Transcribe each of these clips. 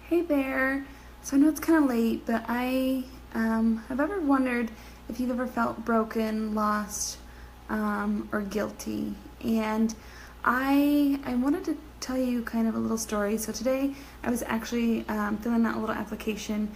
Hey there. So I know it's kind of late, but I have ever wondered if you've ever felt broken, lost, or guilty. And I wanted to tell you kind of a little story. So today I was actually filling out a little application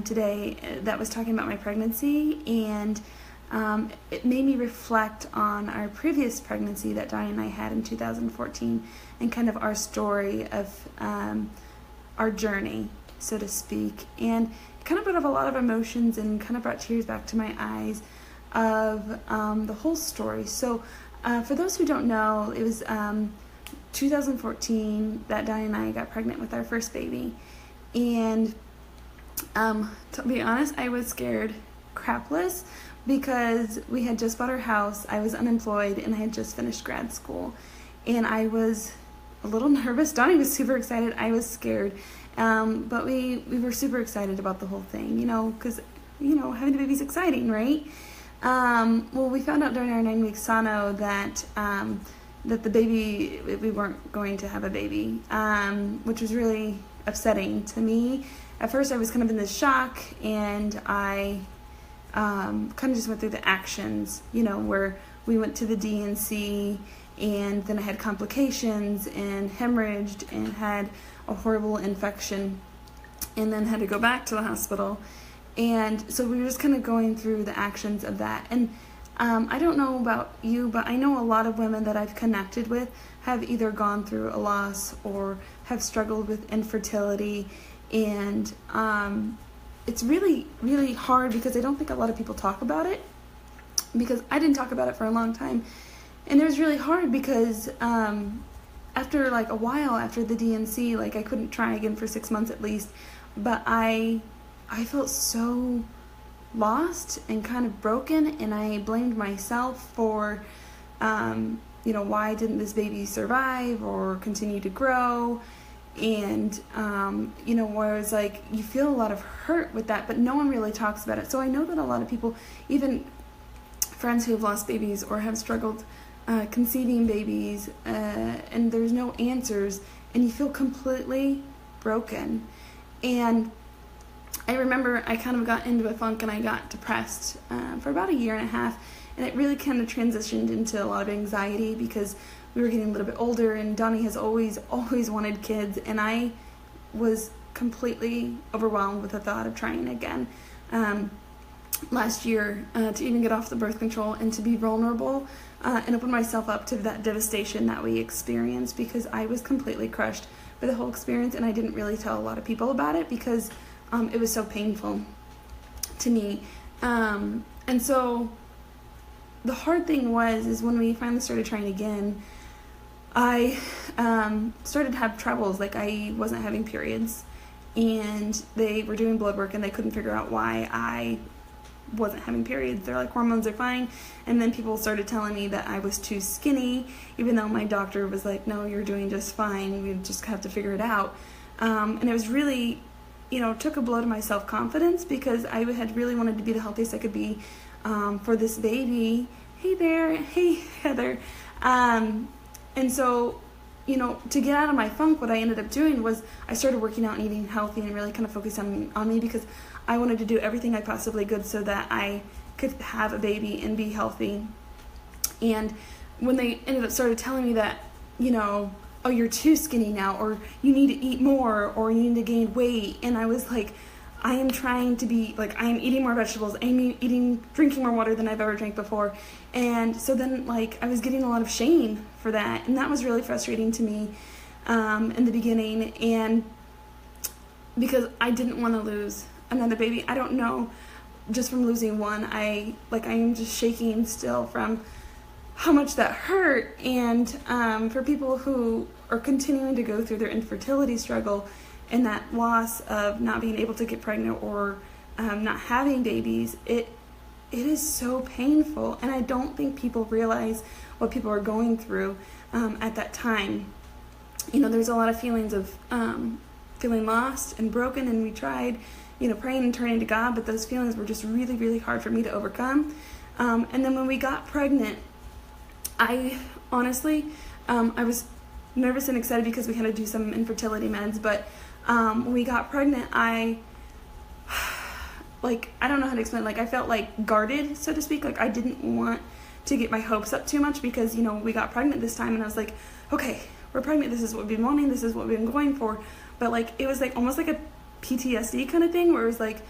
today that was talking about my pregnancy, and it made me reflect on our previous pregnancy that Donnie and I had in 2014, and kind of our story of our journey, so to speak. And it kind of brought up a lot of emotions and kind of brought tears back to my eyes of the whole story. So for those who don't know, it was 2014 that Donnie and I got pregnant with our first baby. And to be honest, I was scared crapless because we had just bought our house, I was unemployed, and I had just finished grad school. And I was a little nervous. Donnie was super excited. I was scared. But we were super excited about the whole thing, because, having a baby's exciting, right? Well, we found out during our 9-week sono that the baby, we weren't going to have a baby, which was really upsetting to me. At first, I was kind of in this shock, and I kind of just went through the actions, where we went to the DNC, and then I had complications and hemorrhaged and had a horrible infection, and then had to go back to the hospital. And so we were just kind of going through the actions of that. And I don't know about you, but I know a lot of women that I've connected with have either gone through a loss or have struggled with infertility. And it's really, really hard because I don't think a lot of people talk about it, because I didn't talk about it for a long time. And it was really hard because after a while after the DNC, I couldn't try again for 6 months at least, but I felt so lost and kind of broken, and I blamed myself for, why didn't this baby survive or continue to grow? And, where it's you feel a lot of hurt with that, but no one really talks about it. So I know that a lot of people, even friends who have lost babies or have struggled conceiving babies, and there's no answers, and you feel completely broken. And I remember I kind of got into a funk, and I got depressed for about a year and a half, and it really kind of transitioned into a lot of anxiety because we were getting a little bit older, and Donnie has always wanted kids, and I was completely overwhelmed with the thought of trying again last year, to even get off the birth control and to be vulnerable and open myself up to that devastation that we experienced, because I was completely crushed by the whole experience, and I didn't really tell a lot of people about it because it was so painful to me. And so the hard thing is when we finally started trying again, I started to have troubles. I wasn't having periods, and they were doing blood work, and they couldn't figure out why I wasn't having periods. They're like, hormones are fine. And then people started telling me that I was too skinny, even though my doctor was like, no, you're doing just fine, we just have to figure it out. And it was really, took a blow to my self-confidence, because I had really wanted to be the healthiest I could be for this baby. Hey there. Hey, Heather. And so, to get out of my funk, what I ended up doing was I started working out and eating healthy, and really kind of focused on me, because I wanted to do everything I possibly could so that I could have a baby and be healthy. And when they ended up started telling me that, oh, you're too skinny now, or you need to eat more, or you need to gain weight, and I was like, I am trying to be, I am eating more vegetables, I am drinking more water than I've ever drank before. And so then, I was getting a lot of shame for that, and that was really frustrating to me in the beginning, and because I didn't want to lose another baby. I don't know, just from losing one, I am just shaking still from how much that hurt. And for people who are continuing to go through their infertility struggle and that loss of not being able to get pregnant or not having babies, it is so painful, and I don't think people realize what people are going through at that time. There's a lot of feelings of feeling lost and broken, and we tried praying and turning to God, but those feelings were just really, really hard for me to overcome. And then when we got pregnant, I honestly, I was nervous and excited because we had to do some infertility meds. But when we got pregnant, I don't know how to explain it. Like, I felt like guarded, so to speak. Like, I didn't want to get my hopes up too much because, you know, we got pregnant this time, and I was like, okay, we're pregnant. This is what we've been wanting. This is what we've been going for. But, like, it was like almost like a PTSD kind of thing where it was like,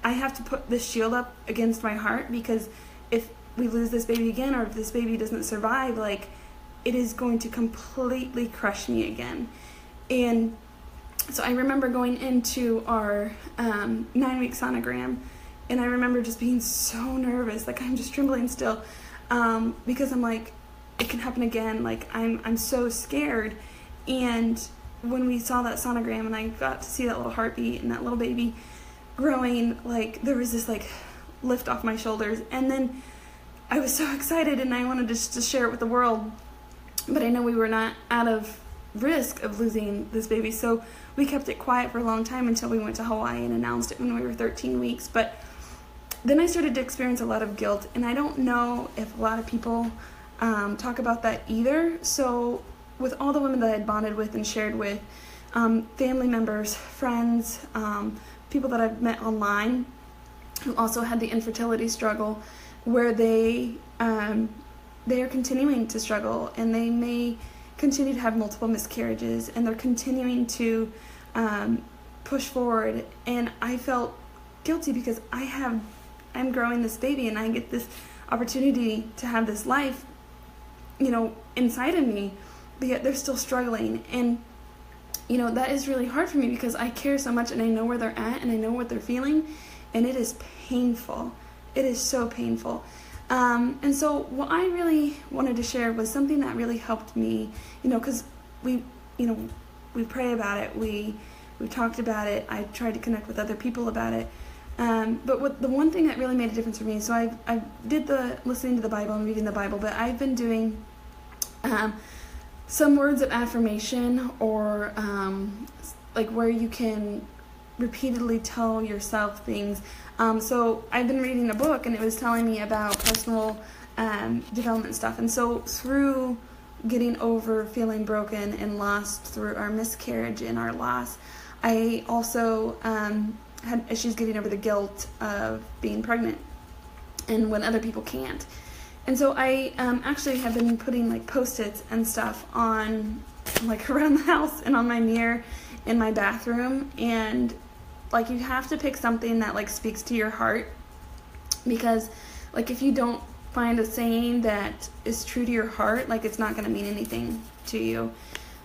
I have to put this shield up against my heart because if we lose this baby again, or if this baby doesn't survive, like, it is going to completely crush me again. And so I remember going into our 9-week sonogram, and I remember just being so nervous. Like, I'm just trembling still because I'm like, it can happen again. Like, I'm so scared. And when we saw that sonogram and I got to see that little heartbeat and that little baby growing, like, there was this like lift off my shoulders. And then I was so excited and I wanted to share it with the world, but I know we were not out of risk of losing this baby, so we kept it quiet for a long time until we went to Hawaii and announced it when we were 13 weeks. But then I started to experience a lot of guilt, and I don't know if a lot of people talk about that either. So with all the women that I had bonded with and shared with, family members, friends, people that I've met online who also had the infertility struggle, where they are continuing to struggle, and they may continue to have multiple miscarriages, and they're continuing to push forward. And I felt guilty because I'm growing this baby, and I get this opportunity to have this life, you know, inside of me, but yet they're still struggling. And you know, that is really hard for me because I care so much, and I know where they're at, and I know what they're feeling, and it is painful. It is so painful. And so what I really wanted to share was something that really helped me, you know, because we pray about it, we talked about it, I tried to connect with other people about it. But the one thing that really made a difference for me, so I did the listening to the Bible and reading the Bible, but I've been doing some words of affirmation, or like where you can repeatedly tell yourself things. So I've been reading a book, and it was telling me about personal development stuff. And so through getting over feeling broken and lost through our miscarriage and our loss, I also had issues getting over the guilt of being pregnant and when other people can't. And so I actually have been putting like Post-its and stuff on, like, around the house and on my mirror in my bathroom. And like, you have to pick something that like speaks to your heart, because like if you don't find a saying that is true to your heart, like, it's not going to mean anything to you.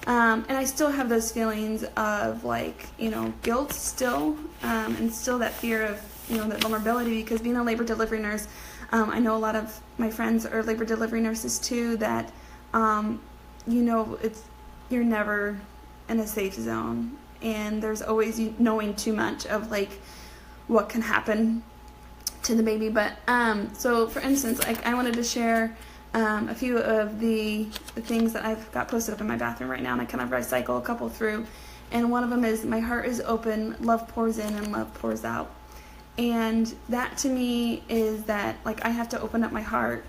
And I still have those feelings of like, you know, guilt still, and still that fear of, you know, that vulnerability, because being a labor delivery nurse, I know a lot of my friends are labor delivery nurses too, that, you know, you're never in a safe zone, and there's always knowing too much of like what can happen to the baby. But so for instance, I wanted to share a few of the things that I've got posted up in my bathroom right now, and I kind of recycle a couple through. And one of them is, my heart is open, love pours in and love pours out. And that to me is that, like, I have to open up my heart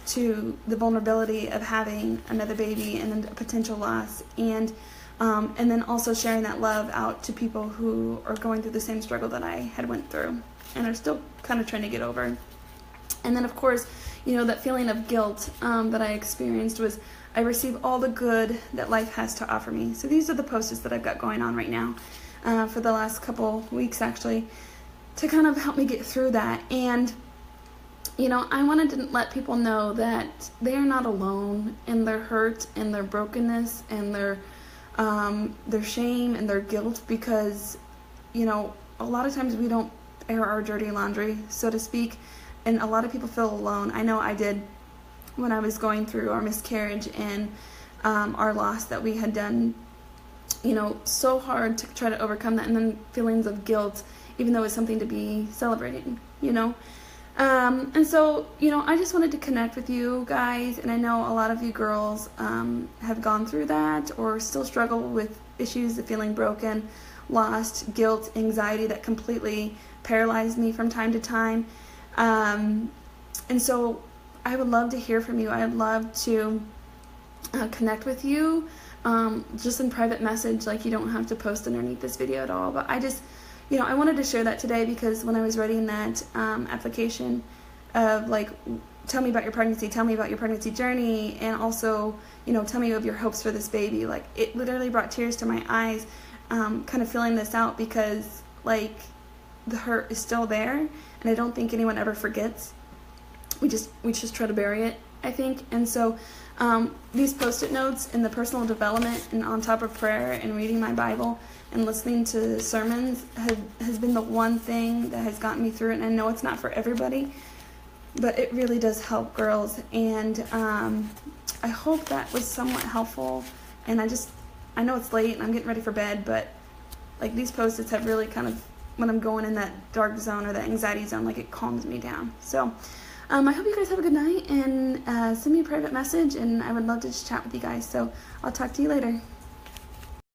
to the vulnerability of having another baby and a potential loss, and then also sharing that love out to people who are going through the same struggle that I had went through and are still kind of trying to get over. And then of course, you know, that feeling of guilt that I experienced was, I receive all the good that life has to offer me. So these are the Post-its that I've got going on right now for the last couple weeks actually, to kind of help me get through that. And you know, I wanted to let people know that they are not alone in their hurt and their brokenness and their shame and their guilt, because, you know, a lot of times we don't air our dirty laundry, so to speak, and a lot of people feel alone. I know I did when I was going through our miscarriage and our loss, that we had done, you know, so hard to try to overcome that, and then feelings of guilt, even though it's something to be celebrating, you know. And so, you know, I just wanted to connect with you guys, and I know a lot of you girls have gone through that or still struggle with issues of feeling broken, lost, guilt, anxiety that completely paralyzed me from time to time. And so I would love to hear from you. I'd love to connect with you. just in private message. Like, you don't have to post underneath this video at all. But I just, I wanted to share that today because when I was writing that application of like, tell me about your pregnancy, tell me about your pregnancy journey, and also, tell me of your hopes for this baby, like, it literally brought tears to my eyes, kind of filling this out, because like the hurt is still there, and I don't think anyone ever forgets. We just try to bury it, I think. And so these post-it notes and the personal development and on top of prayer and reading my Bible and listening to sermons has been the one thing that has gotten me through it. And I know it's not for everybody, but it really does help girls. And I hope that was somewhat helpful. And I know it's late and I'm getting ready for bed, but like, these post-its have really kind of, when I'm going in that dark zone or that anxiety zone, like, it calms me down. So I hope you guys have a good night, and send me a private message, and I would love to just chat with you guys. So I'll talk to you later.